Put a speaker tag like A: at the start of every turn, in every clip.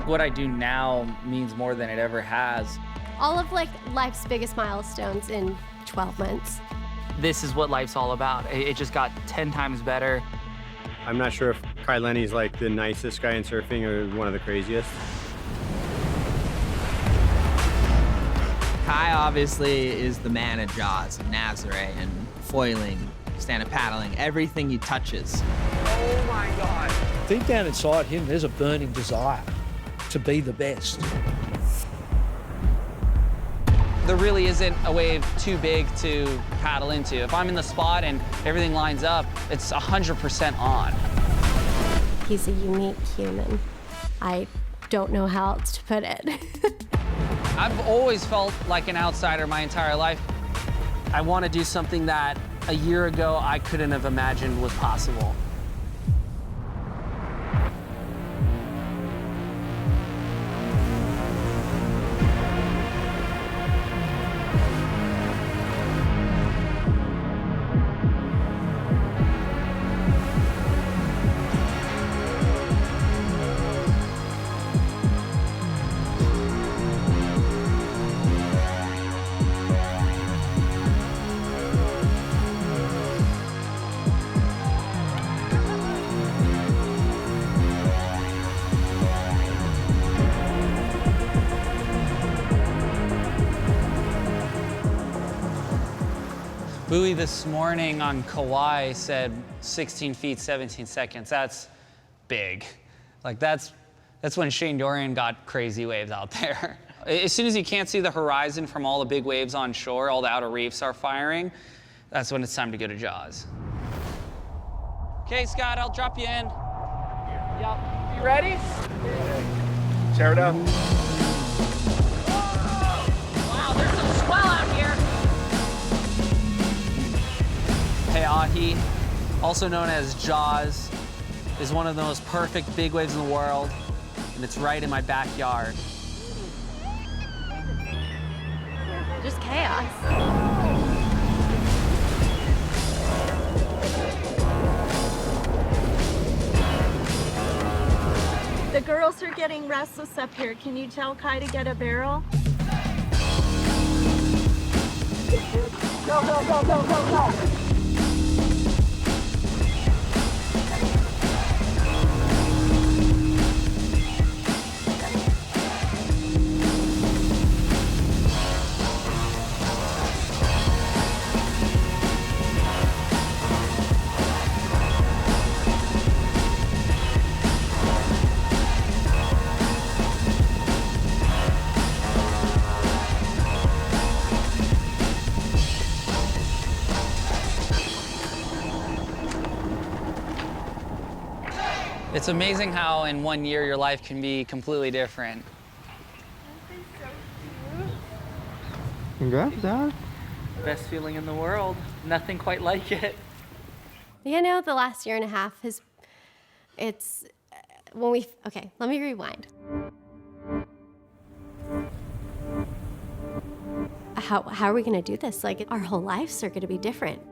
A: What I do now means more than it ever has.
B: All of like life's biggest milestones in 12 months.
C: This is what life's all about. It just got 10 times better.
D: I'm not sure if Kai Lenny's like the nicest guy in surfing or one of the craziest.
E: Kai obviously is the man at Jaws, and Nazare, and foiling, stand-up paddling, everything he touches.
C: Oh my God.
F: Deep down inside him, there's a burning desire to be the best.
C: There really isn't a wave too big to paddle into. If I'm in the spot and everything lines up, it's 100% on.
B: He's a unique human. I don't know how else to put it.
C: I've always felt like an outsider my entire life. I want to do something that a year ago I couldn't have imagined was possible. Buoy this morning on Kauai said 16 feet, 17 seconds. That's big. Like that's when Shane Dorian got crazy waves out there. As soon as you can't see the horizon from all the big waves on shore, all the outer reefs are firing, that's when it's time to go to Jaws. Okay, Scott, I'll drop you in. Yep. You ready?
D: Tear it up.
C: Wow, there's some swell out here. Heiahi, also known as Jaws, is one of the most perfect big waves in the world, and it's right in my backyard.
B: Just chaos.
G: The girls are getting restless up here. Can you tell Kai to get a barrel?
C: Go, go, go, go, go, go! It's amazing how in 1 year your life can be completely different.
D: Congrats, Dad.
C: Best feeling in the world. Nothing quite like it.
B: You know, the last year and a half okay, let me rewind. How are we gonna do this? Like, our whole lives are gonna be different.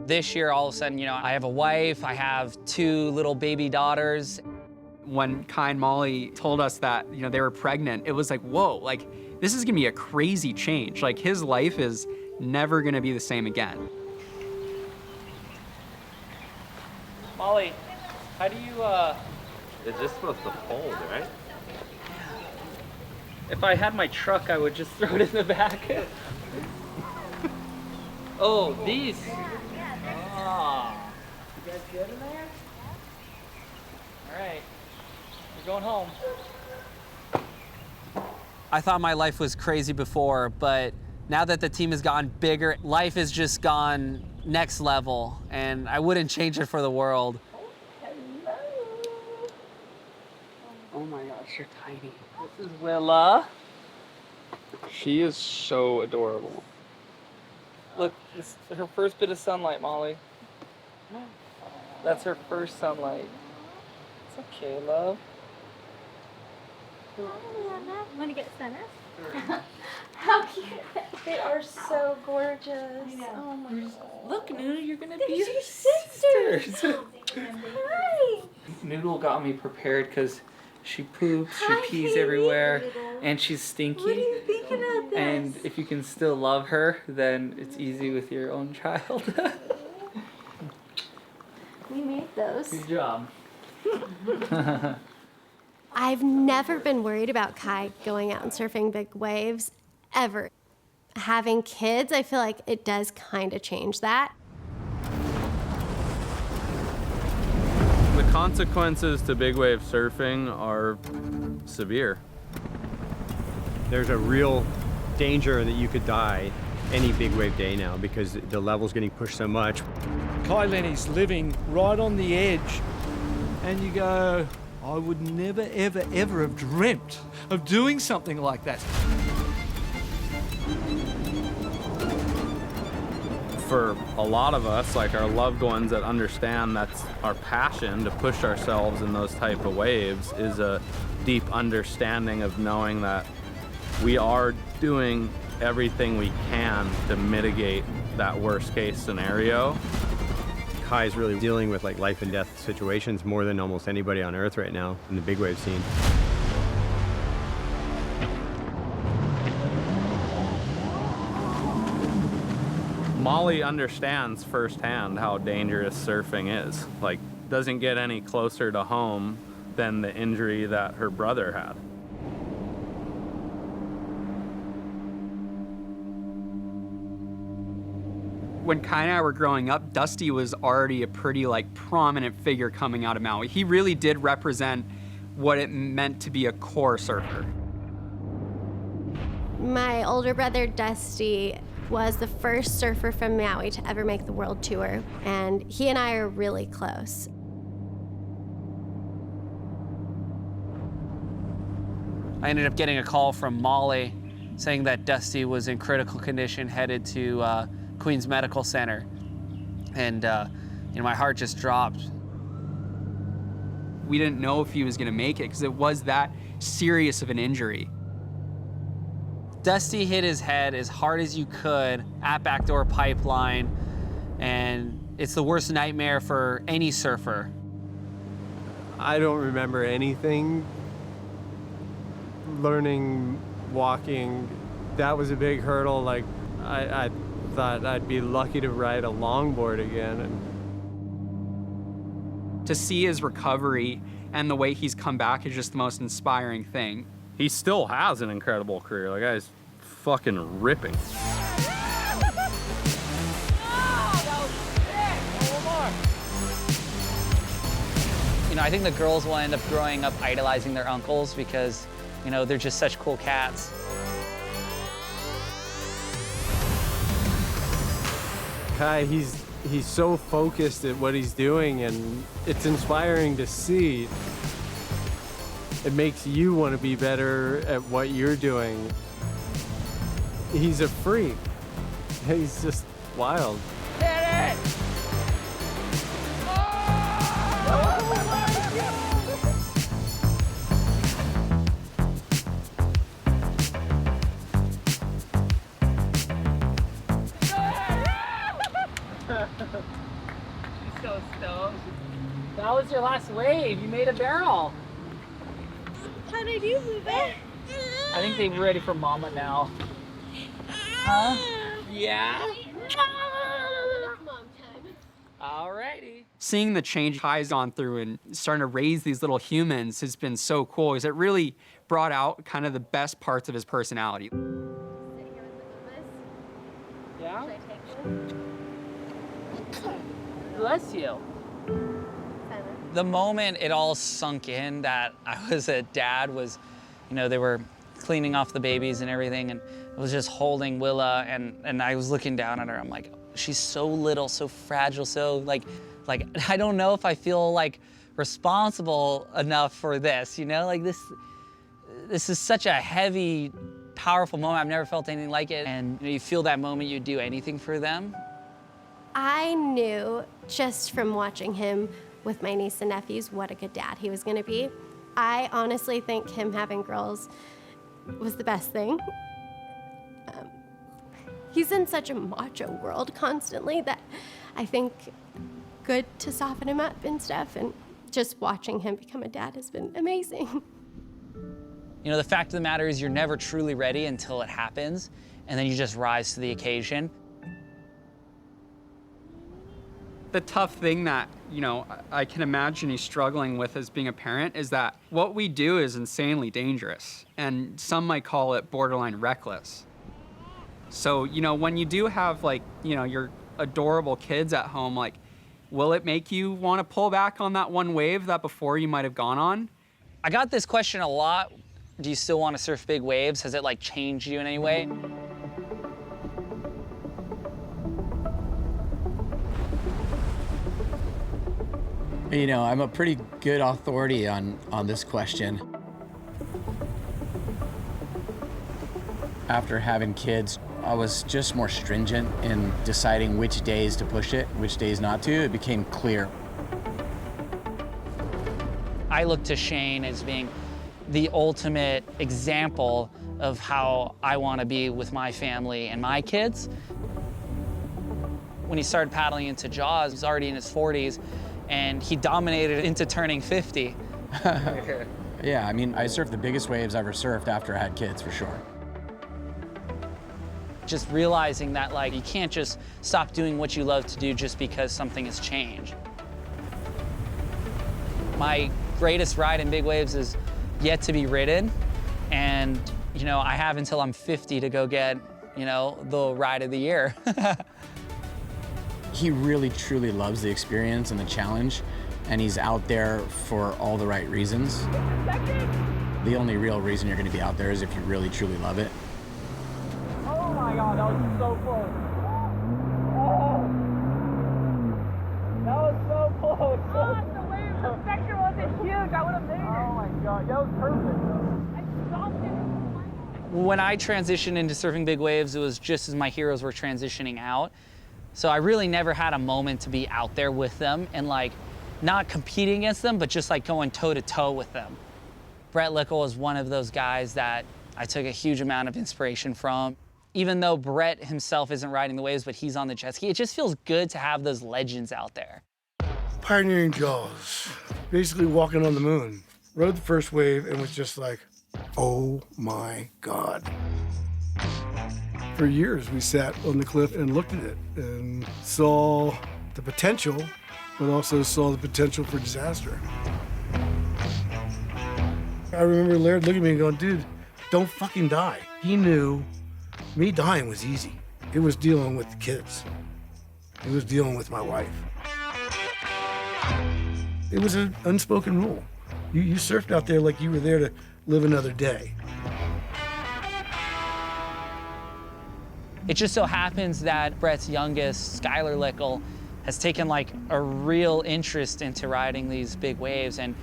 C: This year, all of a sudden, you know, I have a wife, I have 2 little baby daughters.
H: When Kai and Molly told us that, you know, they were pregnant, it was like, whoa, like, this is gonna be a crazy change. Like, his life is never gonna be the same again.
C: Molly, how do you,
D: It's just supposed to fold, right?
C: If I had my truck, I would just throw it in the back. Oh, these. Ah. You guys good in there? All right. We're going home. I thought my life was crazy before, but now that the team has gotten bigger, life has just gone next level, and I wouldn't change it for the world. Hello. Oh my gosh, you're tiny. This is Willa.
H: She is so adorable.
C: Look, this is her first bit of sunlight, Molly. That's her first sunlight. It's okay, love.
G: Want to get center? How cute. They are so gorgeous. I know. Oh my God.
C: Look, Noodle, you're gonna
G: They're
C: be
G: your
C: your
G: sisters.
C: sisters.
G: Hi.
C: Noodle got me prepared because She poops,
G: Hi,
C: she pees
G: Payne.
C: everywhere, and she's stinky.
G: What do you think about this?
C: And if you can still love her, then it's easy with your own child.
G: We made those.
C: Good job.
B: I've never been worried about Kai going out and surfing big waves, ever. Having kids, I feel like it does kind of change that.
I: The consequences to big wave surfing are severe.
D: There's a real danger that you could die any big wave day now because the level's getting pushed so much.
F: Kai Lenny's living right on the edge, and you go, I would never, ever, ever have dreamt of doing something like that.
I: For a lot of us, like our loved ones that understand that's our passion to push ourselves in those type of waves, is a deep understanding of knowing that we are doing everything we can to mitigate that worst case scenario.
D: Kai's really dealing with like life and death situations more than almost anybody on earth right now in the big wave scene.
I: Molly understands firsthand how dangerous surfing is. Like, doesn't get any closer to home than the injury that her brother had.
H: When Kai and I were growing up, Dusty was already a pretty prominent figure coming out of Maui. He really did represent what it meant to be a core surfer.
B: My older brother, Dusty, was the first surfer from Maui to ever make the world tour, and he and I are really close.
C: I ended up getting a call from Molly saying that Dusty was in critical condition, headed to Queens Medical Center. And my heart just dropped.
H: We didn't know if he was gonna make it because it was that serious of an injury.
C: Dusty hit his head as hard as you could at backdoor pipeline, and it's the worst nightmare for any surfer.
J: I don't remember anything. Learning walking, that was a big hurdle. Like, I thought I'd be lucky to ride a longboard again. And
H: to see his recovery and the way he's come back is just the most inspiring thing.
I: He still has an incredible career. The guy's fucking ripping.
C: I think the girls will end up growing up idolizing their uncles because, they're just such cool cats.
J: Kai, he's so focused at what he's doing, and it's inspiring to see. It makes you want to be better at what you're doing. He's a freak. He's just wild.
C: Hit it! She's so stoked. That was your last wave. You made a barrel.
G: How did you move it?
C: I think they're ready for mama now. Huh? Yeah? Alrighty.
H: Seeing the change Kai's gone through and starting to raise these little humans has been so cool because it really brought out kind of the best parts of his personality.
C: Yeah? Bless you. The moment it all sunk in that I was a dad was, they were cleaning off the babies and everything, and I was just holding Willa, and I was looking down at her. I'm like, she's so little, so fragile, so like I don't know if I feel responsible enough for this, this is such a heavy, powerful moment. I've never felt anything like it, and you feel that moment you'd do anything for them.
B: I knew just from watching him with my niece and nephews what a good dad he was gonna be. I honestly think him having girls was the best thing. He's in such a macho world constantly that I think good to soften him up and stuff, and just watching him become a dad has been amazing.
C: You know, the fact of the matter is you're never truly ready until it happens, and then you just rise to the occasion.
H: The tough thing that, you know, I can imagine he's struggling with as being a parent is that what we do is insanely dangerous, and some might call it borderline reckless. So, you know, when you do have, like, you know, your adorable kids at home, like, will it make you want to pull back on that one wave that before you might have gone on?
C: I got this question a lot. Do you still want to surf big waves? Has it, like, changed you in any way?
K: You know, I'm a pretty good authority on this question. After having kids, I was just more stringent in deciding which days to push it, which days not to. It became clear.
C: I look to Shane as being the ultimate example of how I want to be with my family and my kids. When he started paddling into Jaws, he was already in his 40s, and he dominated into turning 50.
K: Yeah, I mean, I surfed the biggest waves I ever surfed after I had kids, for sure.
C: Just realizing that, like, you can't just stop doing what you love to do just because something has changed. My greatest ride in big waves is yet to be ridden, and, you know, I have until I'm 50 to go get, you know, the ride of the year.
K: He really, truly loves the experience and the challenge, and he's out there for all the right reasons. The only real reason you're going to be out there is if you really, truly love it.
L: Oh my God, that was so close. Oh, that was so close. Oh, the wave, the section wasn't huge. I would have made it. Oh my God, that was perfect. I stopped it.
C: When I transitioned into surfing big waves, it was just as my heroes were transitioning out. So I really never had a moment to be out there with them and, like, not competing against them, but just, like, going toe to toe with them. Brett Lickle was one of those guys that I took a huge amount of inspiration from. Even though Brett himself isn't riding the waves, but he's on the jet ski, it just feels good to have those legends out there.
M: Pioneering Jaws, basically walking on the moon. Rode the first wave and was just like, oh my God. For years, we sat on the cliff and looked at it and saw the potential, but also saw the potential for disaster. I remember Laird looking at me and going, dude, don't fucking die. He knew me dying was easy. It was dealing with the kids. It was dealing with my wife. It was an unspoken rule. You surfed out there like you were there to live another day.
C: It just so happens that Brett's youngest, Skylar Lickle, has taken, like, a real interest into riding these big waves, and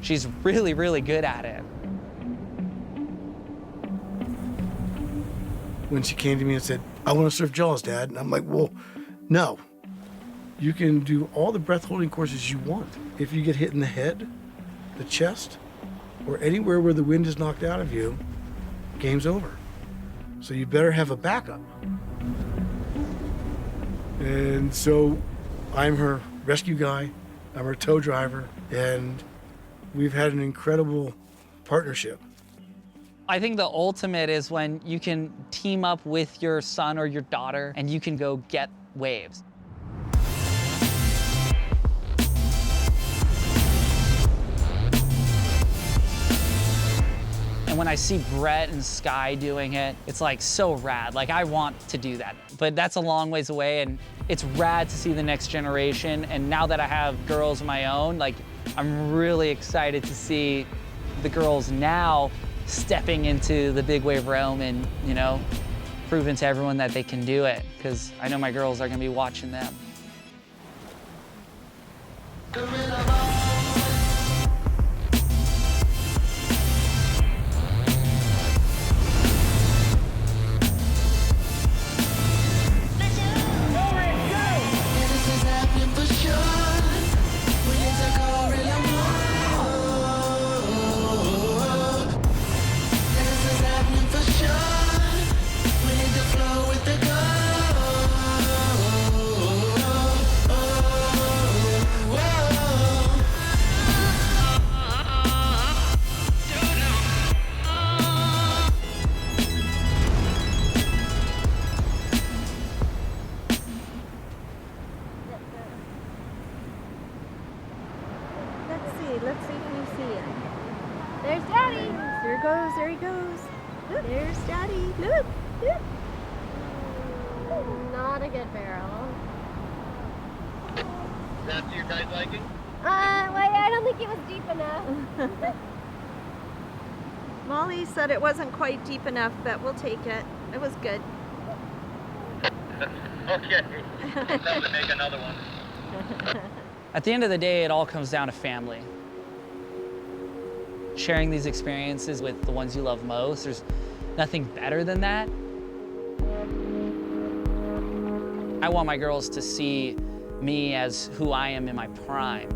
C: she's really, really good at it.
M: When she came to me and said, I want to surf Jaws, Dad. And I'm like, well, no. You can do all the breath holding courses you want. If you get hit in the head, the chest, or anywhere where the wind is knocked out of you, game's over. So you better have a backup. And so I'm her rescue guy, I'm her tow driver, and we've had an incredible partnership.
C: I think the ultimate is when you can team up with your son or your daughter and you can go get waves. And when I see Brett and Sky doing it, it's, like, so rad. Like, I want to do that. But that's a long ways away, and it's rad to see the next generation. And now that I have girls of my own, like, I'm really excited to see the girls now stepping into the big wave realm and, you know, proving to everyone that they can do it, because I know my girls are going to be watching them.
G: There's Daddy. There he goes. There he goes. Look. There's Daddy. Look. Look.
B: Not a good barrel.
N: Is that to your guys' liking?
B: Well, I don't think it was deep enough.
G: Molly said it wasn't quite deep enough, but we'll take it. It was good.
N: Okay. Time to make another one.
C: At the end of the day, it all comes down to family. Sharing these experiences with the ones you love most, there's nothing better than that. I want my girls to see me as who I am in my prime.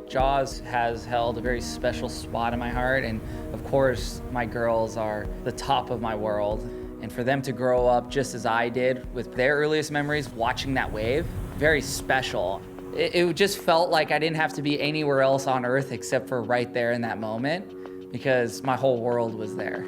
C: Jaws has held a very special spot in my heart, and of course, my girls are the top of my world. And for them to grow up just as I did with their earliest memories, watching that wave, very special. It just felt like I didn't have to be anywhere else on Earth except for right there in that moment, because my whole world was there.